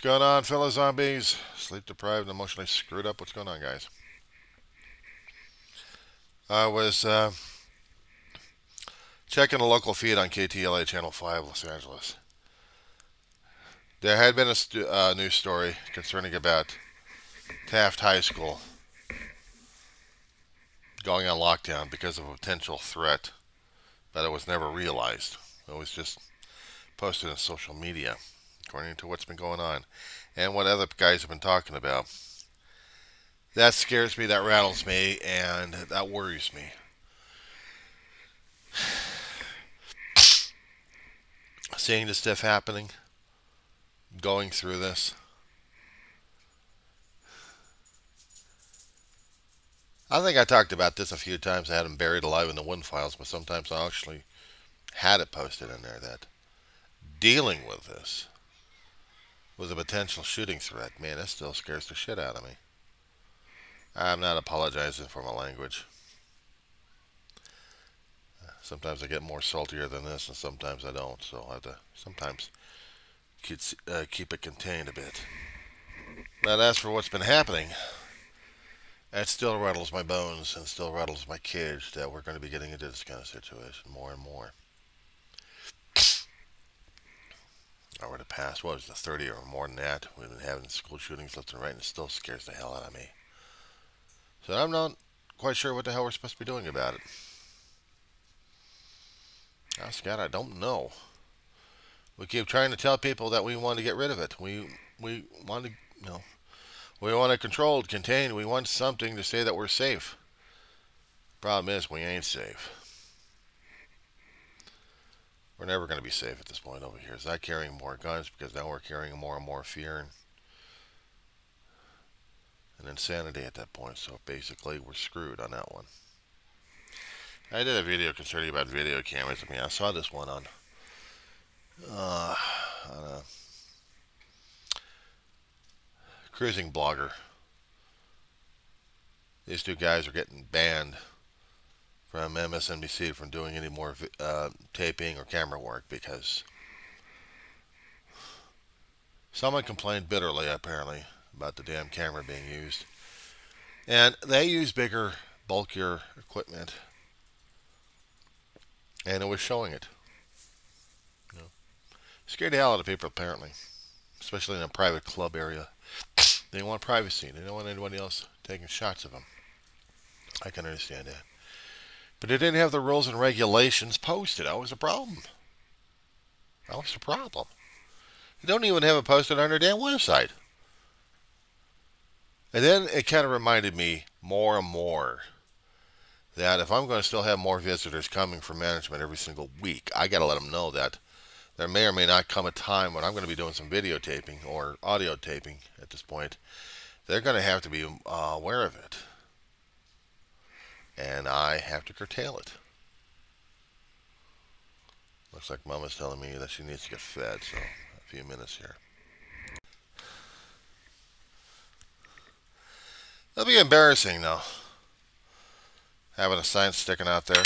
going on, fellow zombies? Sleep deprived and emotionally screwed up. What's going on, guys? I was checking a local feed on KTLA Channel 5, Los Angeles. There had been a news story concerning about Taft High School going on lockdown because of a potential threat, but it was never realized. It was just posted on social media, according to what's been going on and what other guys have been talking about. That scares me, that rattles me, and that worries me. Seeing this stuff happening, going through this. I think I talked about this a few times. I had them buried alive in the Wind files, but sometimes I actually had it posted in there that dealing with this was a potential shooting threat. Man, that still scares the shit out of me. I'm not apologizing for my language. Sometimes I get more saltier than this, and sometimes I don't. So I have to sometimes keep it contained a bit. But as for what's been happening, it still rattles my bones and still rattles my cage that we're going to be getting into this kind of situation more and more. Over the past, what was the 30 or more than that, we've been having school shootings left and right, and it still scares the hell out of me. So I'm not quite sure what the hell we're supposed to be doing about it. Oh, Scott, I don't know. We keep trying to tell people that we want to get rid of it. We want to, we want to control it, contain. We want something to say that we're safe. Problem is, we ain't safe. We're never going to be safe at this point over here. It's not carrying more guns because now we're carrying more and more fear and insanity at that point. So basically, we're screwed on that one. I did a video concerning about video cameras. I mean, I saw this one on a cruising blogger. These two guys are getting banned from MSNBC from doing any more taping or camera work because someone complained bitterly, apparently, about the damn camera being used. And they use bigger, bulkier equipment, and it was showing it. Scared the hell out of people, apparently, especially in a private club area. They want privacy. They don't want anybody else taking shots of them. I can understand that. But they didn't have the rules and regulations posted. That was a problem. That was the problem. They don't even have it posted on their damn website. And then it kind of reminded me more and more that if I'm going to still have more visitors coming from management every single week, I got to let them know that there may or may not come a time when I'm going to be doing some videotaping or audio taping at this point. They're going to have to be aware of it. And I have to curtail it. Looks like Mama's telling me that she needs to get fed, so a few minutes here. It'll be embarrassing, though, having a sign sticking out there.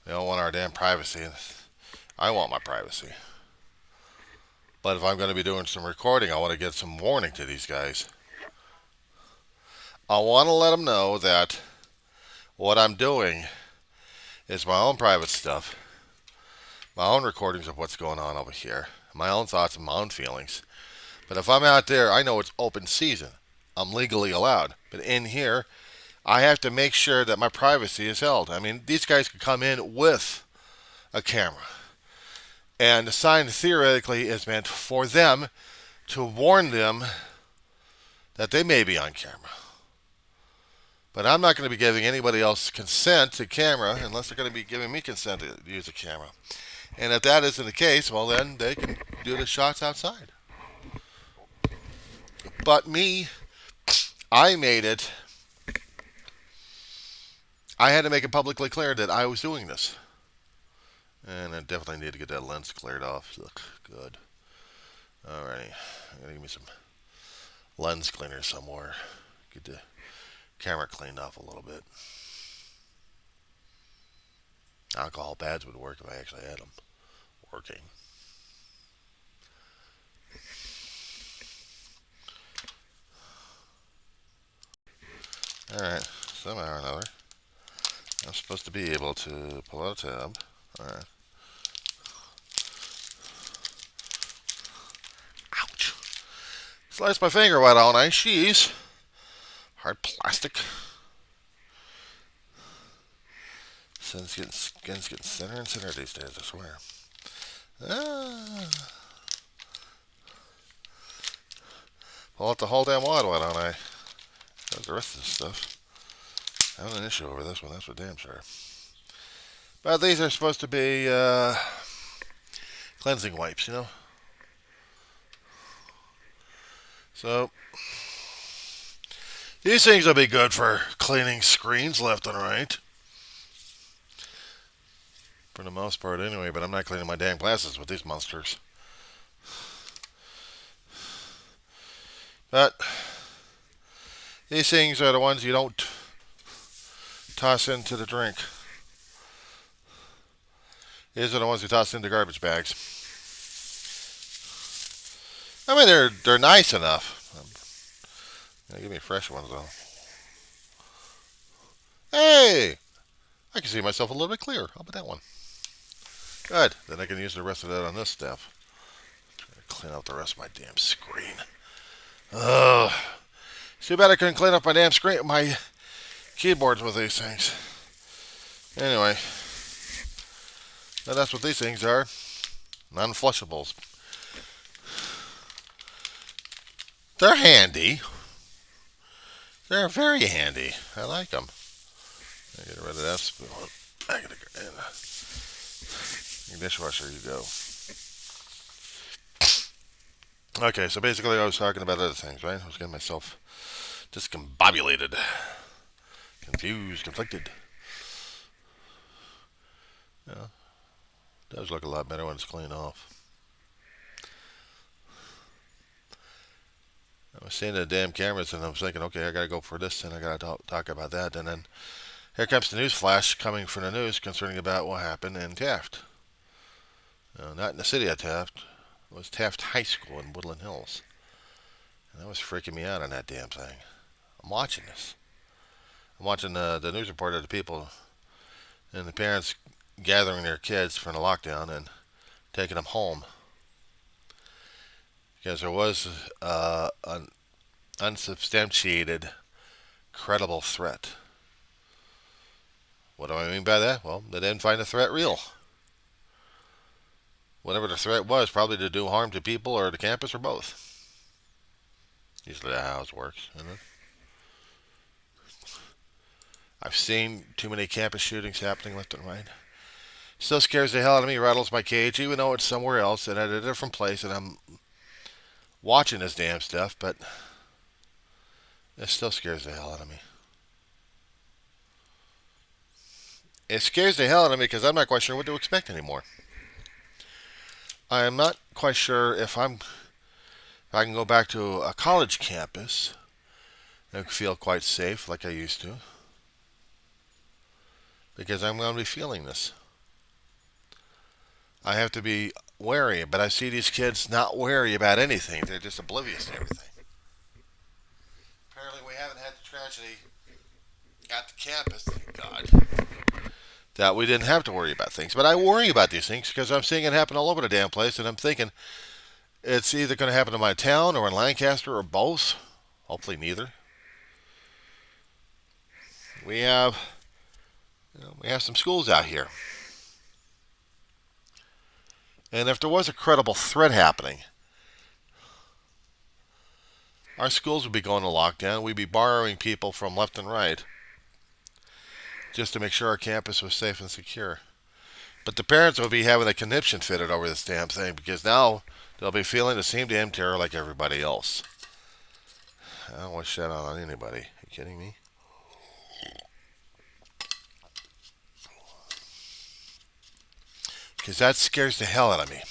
They don't want our damn privacy. I want my privacy. But if I'm going to be doing some recording, I want to get some warning to these guys. I want to let them know that what I'm doing is my own private stuff, my own recordings of what's going on over here, my own thoughts and my own feelings. But if I'm out there, I know it's open season. I'm legally allowed. But in here, I have to make sure that my privacy is held. I mean, these guys could come in with a camera. And the sign theoretically is meant for them to warn them that they may be on camera. But I'm not going to be giving anybody else consent to camera unless they're going to be giving me consent to use a camera. And if that isn't the case, well, then they can do the shots outside. But me, I made it. I had to make it publicly clear that I was doing this. And I definitely need to get that lens cleared off. Look, good. Alrighty. I'm going to give me some lens cleaner somewhere. Get the camera cleaned off a little bit. Alcohol pads would work if I actually had them working. Alright, somehow or another, I'm supposed to be able to pull out a tab. Alright. Ouch. Slice my finger wide all night. Jeez. Hard plastic. Skin's getting thinner and thinner these days, I swear. Pull out the whole damn wad, why don't I? Got the rest of this stuff. I have an issue over this one, that's for damn sure. But these are supposed to be cleansing wipes, you know? So, these things will be good for cleaning screens left and right. For the most part, anyway, but I'm not cleaning my damn glasses with these monsters. But these things are the ones you don't toss into the drink. These are the ones you toss into garbage bags. I mean, they're nice enough. Give me fresh ones though. Hey, I can see myself a little bit clearer. How about that one? Good. Then I can use the rest of that on this stuff. Try to clean out the rest of my damn screen. Ugh. Too bad I couldn't clean up my damn screen, my keyboards with these things. Anyway, that's what these things are. Non-flushables. They're handy. They're very handy. I like them. I get rid of that spoon. I gotta go in. Your dishwasher, you go. Okay, so basically I was talking about other things, right? I was getting myself discombobulated, confused, conflicted. Yeah, it does look a lot better when it's cleaned off. I was seeing the damn cameras and I was thinking, okay, I gotta go for this and I gotta talk about that. And then here comes the news flash coming from the news concerning about what happened in Taft. Not in the city of Taft. It was Taft High School in Woodland Hills. And that was freaking me out on that damn thing. I'm watching this. I'm watching the news report of the people and the parents gathering their kids from the lockdown and taking them home. Because there was an unsubstantiated, credible threat. What do I mean by that? Well, they didn't find the threat real. Whatever the threat was, probably to do harm to people or the campus or both. Usually that's how it works, isn't it? I've seen too many campus shootings happening left and right. Still scares the hell out of me, rattles my cage, even though it's somewhere else and at a different place and I'm watching this damn stuff, but it still scares the hell out of me. It scares the hell out of me because I'm not quite sure what to expect anymore. I am not quite sure if I can go back to a college campus and feel quite safe like I used to. Because I'm going to be feeling this. I have to be wary, but I see these kids not wary about anything. They're just oblivious to everything. Apparently we haven't had the tragedy at the campus, thank God, that we didn't have to worry about things. But I worry about these things because I'm seeing it happen all over the damn place, and I'm thinking it's either going to happen in my town or in Lancaster or both. Hopefully neither. We have some schools out here. And if there was a credible threat happening, our schools would be going to lockdown. We'd be borrowing people from left and right just to make sure our campus was safe and secure. But the parents will be having a conniption fitted over this damn thing because now they'll be feeling the same damn terror like everybody else. I don't wish that on anybody. Are you kidding me? Because that scares the hell out of me.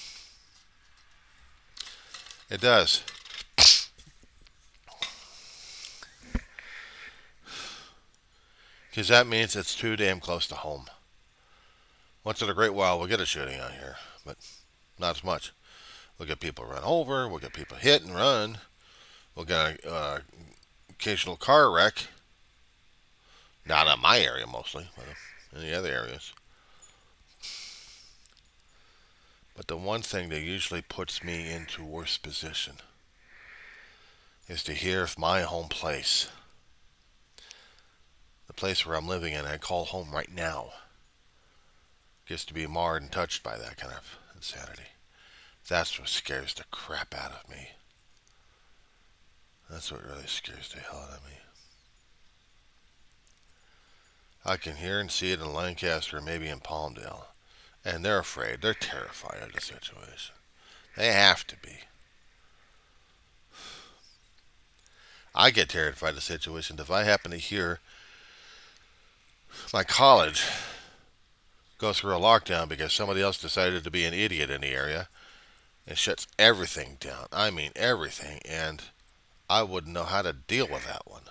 It does. Because that means it's too damn close to home. Once in a great while, we'll get a shooting out here, but not as much. We'll get people run over. We'll get people hit and run. We'll get an occasional car wreck. Not in my area mostly, but in the other areas. But the one thing that usually puts me into worse position is to hear if my home place, the place where I'm living in, I call home right now, gets to be marred and touched by that kind of insanity. That's what scares the crap out of me. That's what really scares the hell out of me. I can hear and see it in Lancaster, maybe in Palmdale. And they're afraid. They're terrified of the situation. They have to be. I get terrified of the situation if I happen to hear my college go through a lockdown because somebody else decided to be an idiot in the area and shuts everything down. I mean everything. And I wouldn't know how to deal with that one.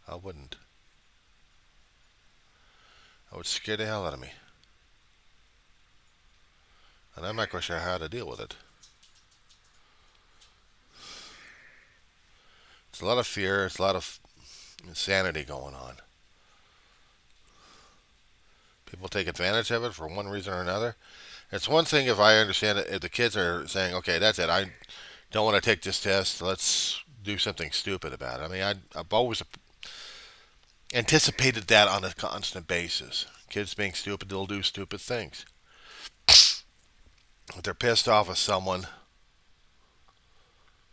I wouldn't. I would scare the hell out of me. And I'm not quite sure how to deal with it. It's a lot of fear. It's a lot of insanity going on. People take advantage of it for one reason or another. It's one thing if I understand it, if the kids are saying, okay, that's it. I don't want to take this test. Let's do something stupid about it. I mean, I've always anticipated that on a constant basis. Kids being stupid, they'll do stupid things. If they're pissed off at someone,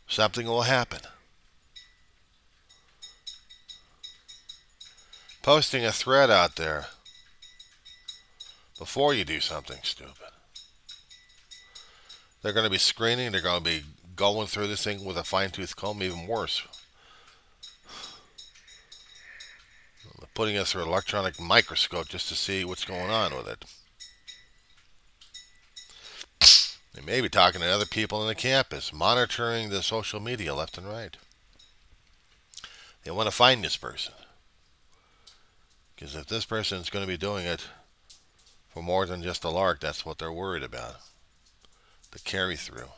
something will happen. Posting a thread out there before you do something stupid. They're going to be screening. They're going to be going through this thing with a fine-tooth comb, even worse. Putting it through an electronic microscope just to see what's going on with it. They may be talking to other people on the campus, monitoring the social media left and right. They want to find this person. Because if this person is going to be doing it for more than just a lark, that's what they're worried about. The carry through.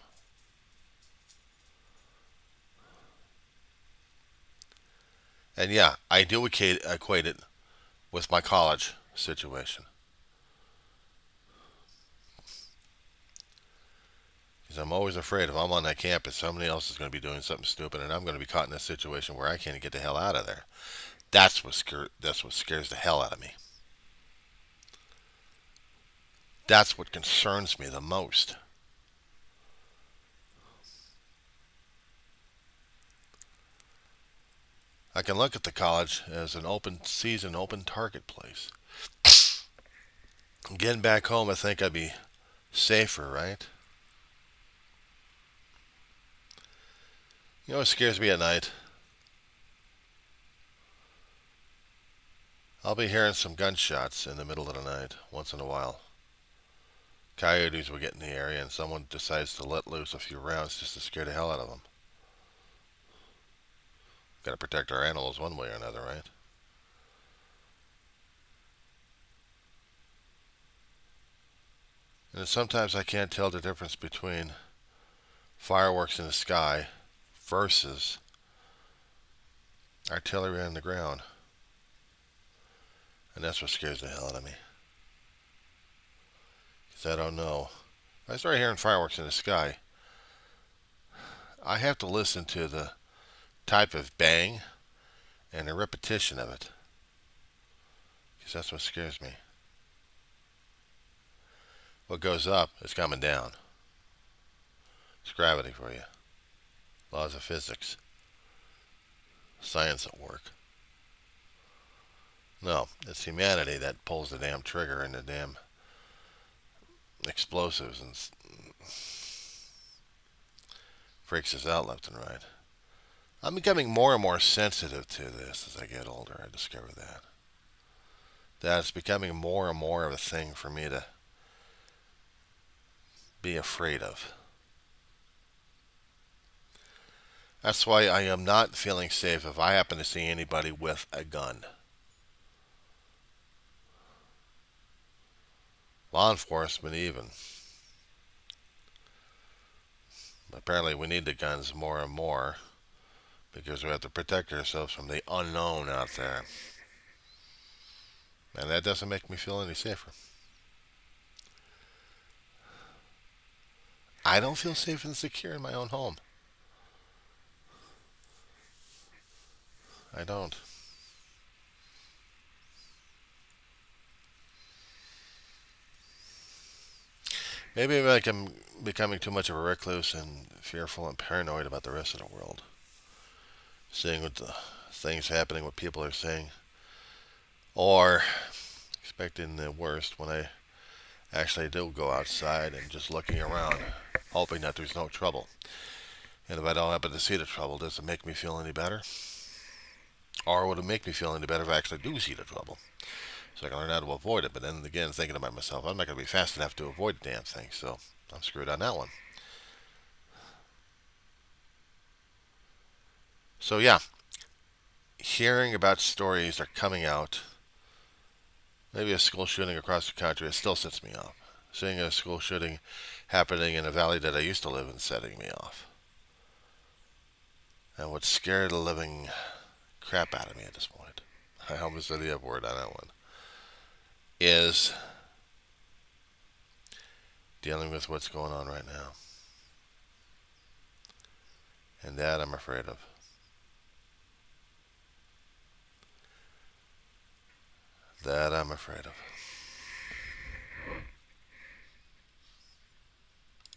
And yeah, I do equate it with my college situation. Because I'm always afraid if I'm on that campus, somebody else is going to be doing something stupid, and I'm going to be caught in a situation where I can't get the hell out of there. That's what scares the hell out of me. That's what concerns me the most. I can look at the college as an open season, open target place. Getting back home, I think I'd be safer, right? You know what scares me at night? I'll be hearing some gunshots in the middle of the night once in a while. Coyotes will get in the area and someone decides to let loose a few rounds just to scare the hell out of them. Got to protect our animals one way or another, right? And sometimes I can't tell the difference between fireworks in the sky versus artillery on the ground. And that's what scares the hell out of me. Because I don't know. I start hearing fireworks in the sky. I have to listen to the type of bang and the repetition of it. Because that's what scares me. What goes up is coming down. It's gravity for you. Laws of physics. Science at work. No, it's humanity that pulls the damn trigger and the damn explosives and freaks us out left and right. I'm becoming more and more sensitive to this as I get older. I discover that it's becoming more and more of a thing for me to be afraid of. That's why I am not feeling safe if I happen to see anybody with a gun. Law enforcement even. Apparently we need the guns more and more because we have to protect ourselves from the unknown out there. And that doesn't make me feel any safer. I don't feel safe and secure in my own home. I don't. Maybe like I'm becoming too much of a recluse and fearful and paranoid about the rest of the world. Seeing what the things happening, what people are saying, or expecting the worst when I actually do go outside and just looking around, hoping that there's no trouble. And if I don't happen to see the trouble, does it make me feel any better? Or would it make me feel any better if I actually do see the trouble? So I can learn how to avoid it. But then again, thinking about myself, I'm not going to be fast enough to avoid the damn thing. So I'm screwed on that one. So yeah, hearing about stories are coming out. Maybe a school shooting across the country, it still sets me off. Seeing a school shooting happening in a valley that I used to live in setting me off. And what scared the living crap out of me at this point, I almost said the F word on that one, is dealing with what's going on right now. And that I'm afraid of. That I'm afraid of.